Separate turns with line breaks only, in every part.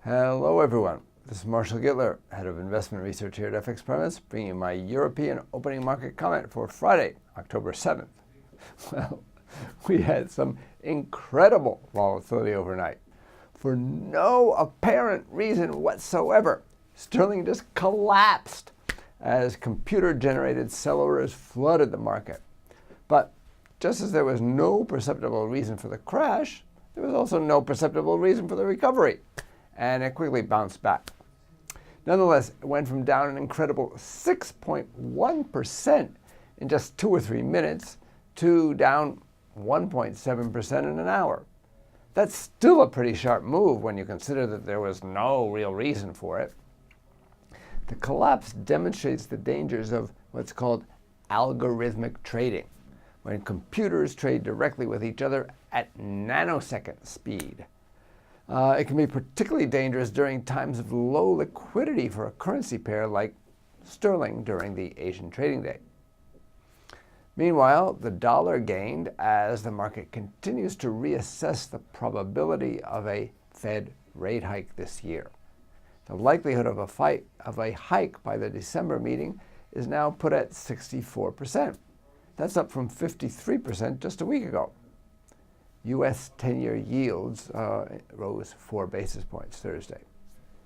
Hello everyone, this is Marshall Gittler, Head of Investment Research here at FXPRIMUS, bringing you my European opening market comment for Friday, October 7th. Well, we had some incredible volatility overnight. For no apparent reason whatsoever, sterling just collapsed as computer-generated sell orders flooded the market. But just as there was no perceptible reason for the crash, there was also no perceptible reason for the recovery, and it quickly bounced back. Nonetheless, it went from down an incredible 6.1% in just 2 or 3 minutes to down 1.7% in an hour. That's still a pretty sharp move when you consider that there was no real reason for it. The collapse demonstrates the dangers of what's called algorithmic trading, when computers trade directly with each other at nanosecond speed. It can be particularly dangerous during times of low liquidity for a currency pair like sterling during the Asian trading day. Meanwhile, the dollar gained as the market continues to reassess the probability of a Fed rate hike this year. The likelihood of a hike by the December meeting is now put at 64%. That's up from 53% just a week ago. U.S. 10-year yields rose 4 basis points Thursday.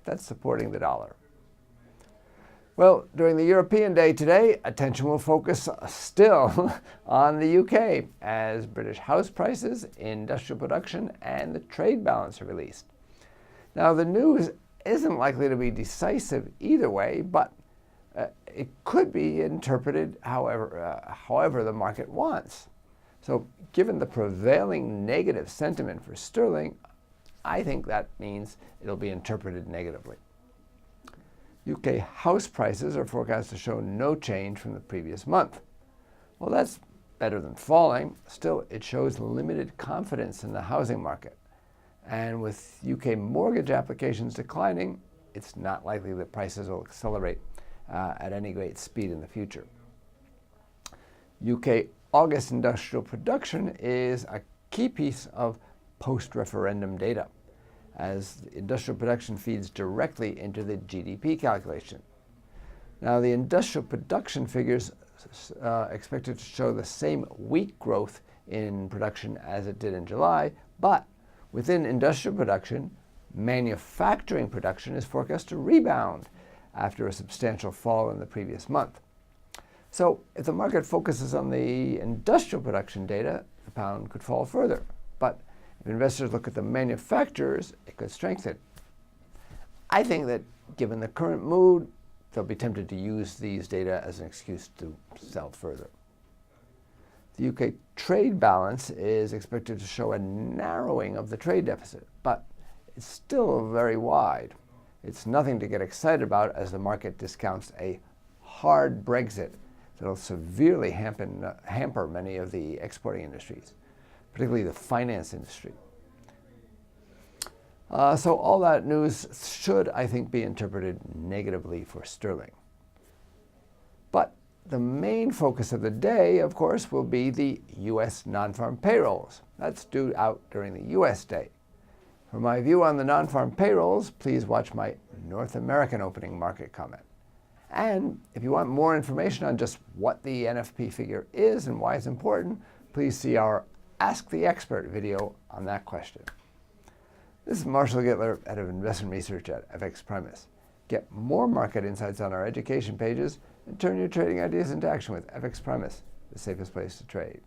That's supporting the dollar. Well, during the European day today, attention will focus still on the UK as British house prices, industrial production, and the trade balance are released. Now, the news isn't likely to be decisive either way, but it could be interpreted however the market wants. So given the prevailing negative sentiment for sterling, I think that means it'll be interpreted negatively. UK house prices are forecast to show no change from the previous month. Well, that's better than falling. Still, it shows limited confidence in the housing market. And with UK mortgage applications declining, it's not likely that prices will accelerate at any great speed in the future. UK August industrial production is a key piece of post-referendum data, as industrial production feeds directly into the GDP calculation. Now, the industrial production figures expected to show the same weak growth in production as it did in July, but within industrial production, manufacturing production is forecast to rebound after a substantial fall in the previous month. So if the market focuses on the industrial production data, the pound could fall further. But if investors look at the manufacturers, it could strengthen. I think that given the current mood, they'll be tempted to use these data as an excuse to sell further. The UK trade balance is expected to show a narrowing of the trade deficit, but it's still very wide. It's nothing to get excited about as the market discounts a hard Brexit that'll severely hamper many of the exporting industries, particularly the finance industry. So all that news should, I think, be interpreted negatively for sterling. But the main focus of the day, of course, will be the U.S. non-farm payrolls. That's due out during the U.S. day. For my view on the non-farm payrolls, please watch my North American opening market comment. And if you want more information on just what the NFP figure is and why it's important, please see our Ask the Expert video on that question. This is Marshall Gittler, Head of Investment Research at FXPRIMUS. Get more market insights on our education pages and turn your trading ideas into action with FXPRIMUS, the safest place to trade.